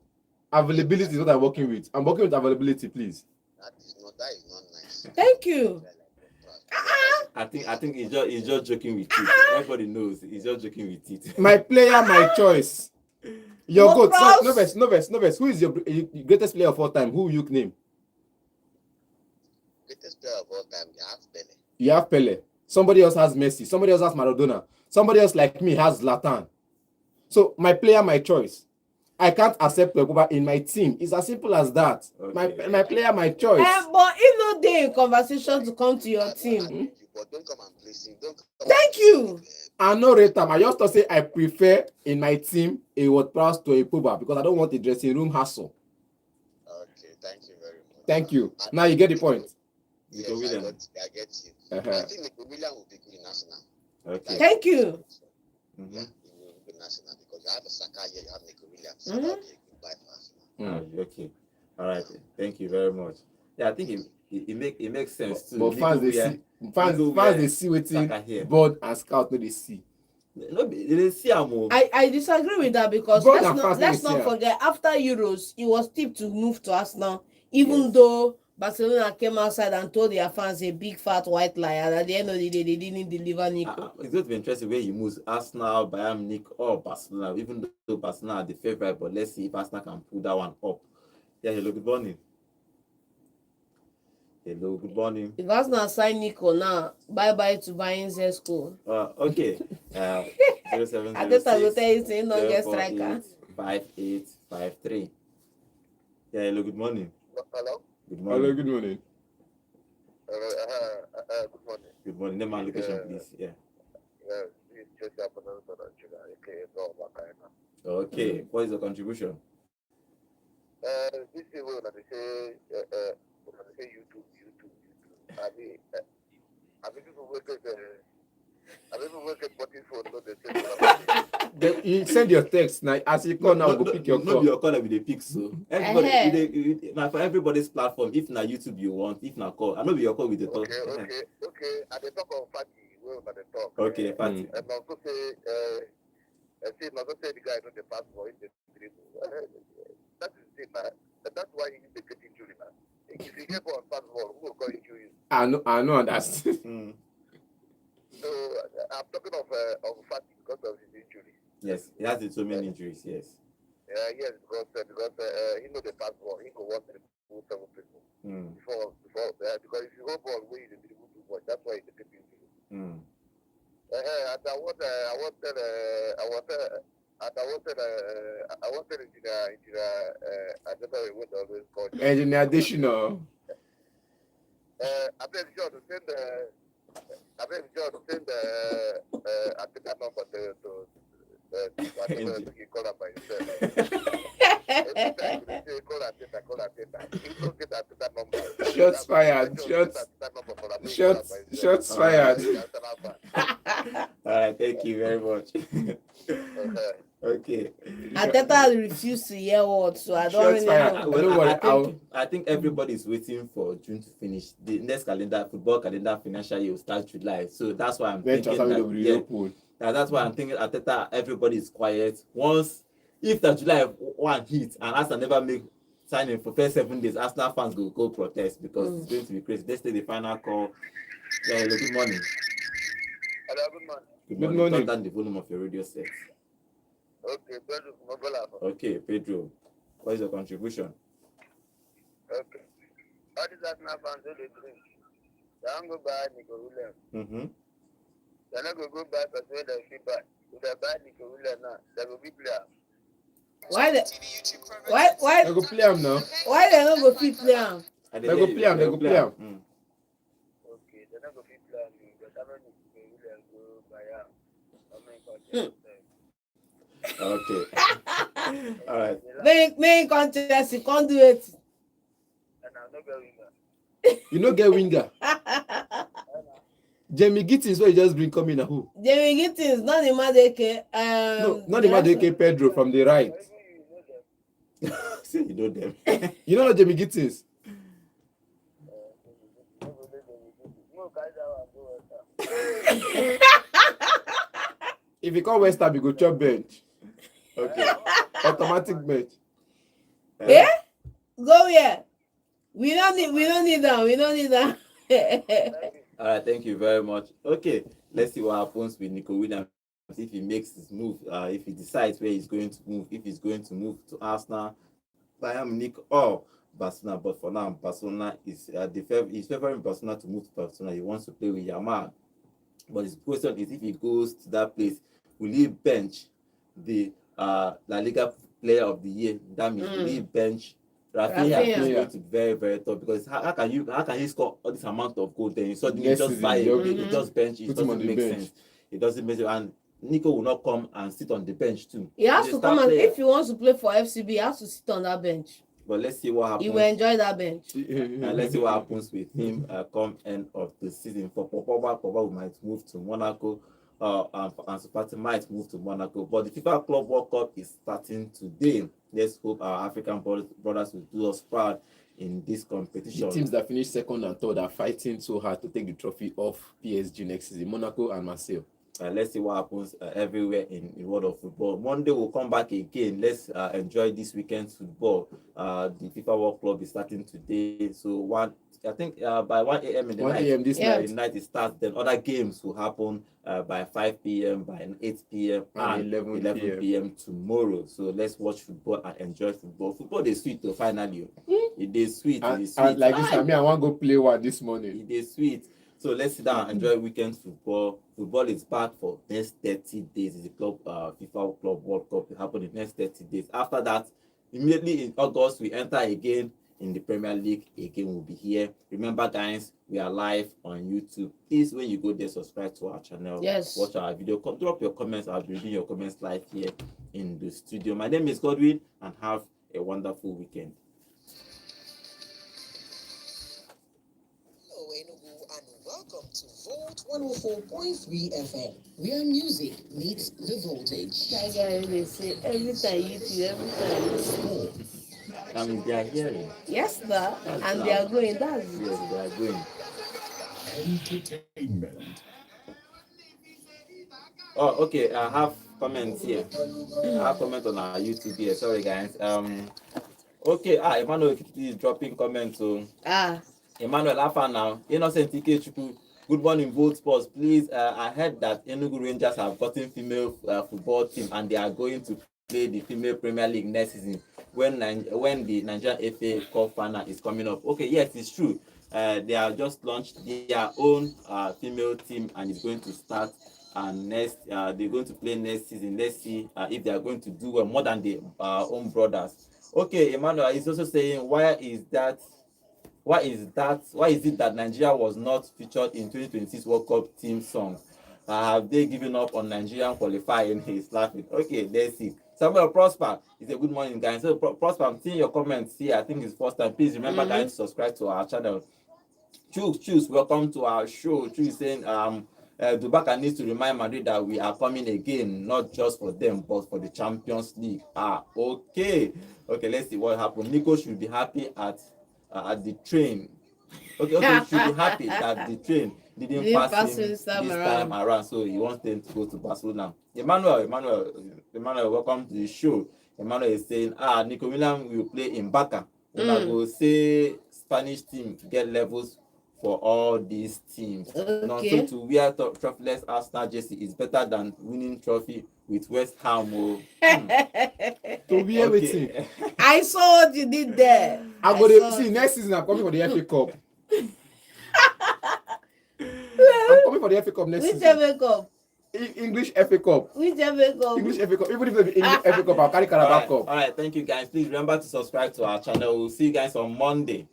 Availability is what I'm working with. I'm working with availability, please. That is not nice. Thank you. I think he's just joking with it. Everybody knows he's just joking with it. My player, my choice. Your goat. Ward-Prowse. Noves. Who is your greatest player of all time? Who will you name? Greatest player of all time, you have Pele. You have Pele. Somebody else has Messi. Somebody else has Maradona. Somebody else like me has Zlatan. So my player, my choice. I can't accept Pogba in my team. It's as simple as that. Okay. My player, my choice. But if no dey in conversation to come to your team. But don't come and play him. Don't come Thank you. I no rate am. I just to say I prefer in my team a Ward-Prowse to a Pogba because I don't want a dressing room hassle. Okay, thank you very much. Thank you. Now you get the point. Yes, Nico Williams. I get you. Uh-huh. I think Nico Williams will be good in Arsenal. Okay. Thank you. Mhm. Yeah, he will be good in Arsenal because you have a Saka here, you have Nico Williams. So Mhm. that'll be a good buy for Arsenal. Okay. All right. Thank you very much. Yeah, I think it makes sense too. But fans they see fans they see Saka here. wetin board and scout no dey see. No, they see am o. I disagree with that because God let's and not fans let's don't not see am. forget after Euros it was tipped to move to Arsenal, even Yes. though Barcelona came outside and told their fans a big fat white lie, and at the end of the day they didn't deliver Nico. It's going to be interesting where he moves Arsenal, Bayern Munich, or Barcelona. Even though Barcelona are the favorite, but let's see if Arsenal can pull that one up. Yeah, hello, good morning. Hello, good morning. If Arsenal sign Nico now, bye bye to buying Zesco. Okay. I thought I would 0706 tell you say no get striker. 5853. Yeah, hello, good morning. Hello? Good Hello, morning. good morning. Good morning. Good morning. Name and location, please. Yeah. It's just happening to Nigeria. Okay, go back now. Okay. What is your contribution? This is what they say YouTube. I mean people work at body for not the same. Then you send your text now. As you call now, go pick your Not call. be your call, be the pick. So everybody, for everybody's platform. If na YouTube you want, if na call, I know be your call with the talk. Okay. At the talk of party, we're at the talk. Okay, party. And also say, not say the guy not the passport in the dribble. That is it, man. That's why he needs to get injury, man. If you get on passport, who will call injury? I know understand. Mm. So I'm talking of Fati because of his injury. Yes, he has so many injuries. Yes. Yes, because he know the passport. He go want to pull 7 people Mm. before because if you go ball away, the dribble too much. That's why he get injury. Mm. And I wanted engineer. I don't know what always called. Engineer additional. I bet John to send I think that number to call up by himself. Every time they say call Ateta. He don't get that number. Shots fired. Shots fired. All right. Thank you very much. Okay. Ateta refused to hear words, so I don't Shots really fired. know. Don't worry, I think everybody's waiting for June to finish. The next football calendar financial year will start July. So that's why I'm thinking that's why I'm thinking Ateta, everybody is quiet. Once, if the July 1 hits and Arsenal never make signing for first 7 days, Arsenal fans will go protest because it's going to be crazy. Let's take the final call. Yeah, hello, good morning. Hello, good morning. Good Good morning. morning. Turn down the volume of your radio set. Okay, Pedro, Mogola. Okay, Pedro, what is your contribution? Okay. How does that now fans do they drink? They don't go buy Nico Williams. Mm-hmm. They're not going to go buy Persuade and feedback. If they buy Nico Williams now, they will be player. Why I go play him now. why they no go fit play am? They go play him. Mm. Okay, they're not going to be player. But I don't Nico Williams go buy him. I mean, Okay. All right. Main contest, you can't do it. and I'm not going to. You no get winger. Jamie Gittins, what you just bring coming now? Who? Jamie Gittins, not the Madeke. No, not the Madeke Pedro from the right. See, you know them. You know Jamie Gittins? If you come West Ham, you go chop bench. Okay. Automatic bench. Yeah? Go here. We don't need that. All right. Thank you very much. Okay. Let's see what happens with Nico Williams if he makes his move. If he decides where he's going to move. If he's going to move to Arsenal, Bayern Munich, or Barcelona. But for now, Barcelona is he's favoring Barcelona to move to Barcelona. He wants to play with Yamal. But his question is, if he goes to that place, will he bench the La Liga player of the year. That means we bench Rafinha is going to be very, very tough because how can he score all this amount of goals then suddenly just bench? It doesn't make sense. It doesn't make sense. And Nico will not come and sit on the bench too. He has to come and if he wants to play for FCB, he has to sit on that bench. But let's see what happens. He will enjoy that bench. Let's see what happens with him come end of the season. For Pogba might move to Monaco. And Supati might move to Monaco. But the FIFA Club World Cup is starting today. Let's hope our African brothers will do us proud in this competition. The teams that finish second and third are fighting so hard to take the trophy off PSG next season, Monaco and Marseille. Let's see what happens everywhere in the world of football. Monday we'll come back again. Let's enjoy this weekend's football. The FIFA World Club is starting today. So I think by 1 a.m. in the night it starts. Then other games will happen by 5 p.m., by 8 p.m. and 11 p.m. tomorrow. So let's watch football and enjoy football. Football is sweet though, finally. It is sweet. And like this, I want to go play one this morning. It is sweet. So let's sit down and enjoy weekend football. Football is back for next 30 days. It's the FIFA Club World Cup. It happen in the next 30 days. After that, immediately in August, we enter again in the Premier League. Again, we'll be here. Remember, guys, we are live on YouTube. Please, when you go there, subscribe to our channel. Yes. Watch our video. Drop your comments. I'll be reading your comments live here in the studio. My name is Godwin, and have a wonderful weekend. Welcome to Volt 104.3 FM, where music meets the voltage. That guy, they say every time you I mean, they are hearing. yes, sir. And they are going. That's it. Yes, they are going. Entertainment. Oh, okay. I have comments here. I have comment on our YouTube here. Sorry, guys. Okay. Emmanuel is dropping comments. So. Emmanuel Afa now. Innocent Ikechukwu. Good morning, Volt Sports. Please, I heard that Enugu Rangers have gotten female football team and they are going to play the female Premier League next season when the Nigerian FA Cup final is coming up. Okay, yes, it's true. They have just launched their own female team and it's going to start. And they're going to play next season. Let's see if they are going to do well more than their own brothers. Okay, Emmanuel is also saying, why is it that Nigeria was not featured in 2026 World Cup team song? Have they given up on Nigerian qualifying? He's laughing. Okay, let's see. Samuel Prosper is a good morning, guys. So Prosper, I'm seeing your comments here. I think it's first time. Please remember, guys, to subscribe to our channel. Choose, welcome to our show. Choose is saying Dubaka needs to remind Madrid that we are coming again, not just for them, but for the Champions League. Okay, let's see what happened. Nico should be happy at the train. Okay, should be happy that the train didn't pass him this time around. So he wants them to go to Barcelona. Emmanuel, welcome to the show. Emmanuel is saying, Nico Williams will play in Barca. I will say Spanish team get levels for all these teams. Okay. So to wear trophyless Arsenal jersey is better than winning trophy with West Ham. To be everything. I saw what you did there. I'm going to see next season. I'm coming for the FA Cup. I'm coming for the FA Cup next season. Which FA Cup? English FA Cup. Which FA Cup? English FA Cup. Even if it's English FA Cup, I'll carry Carabao Cup. All right, thank you guys. Please remember to subscribe to our channel. We'll see you guys on Monday.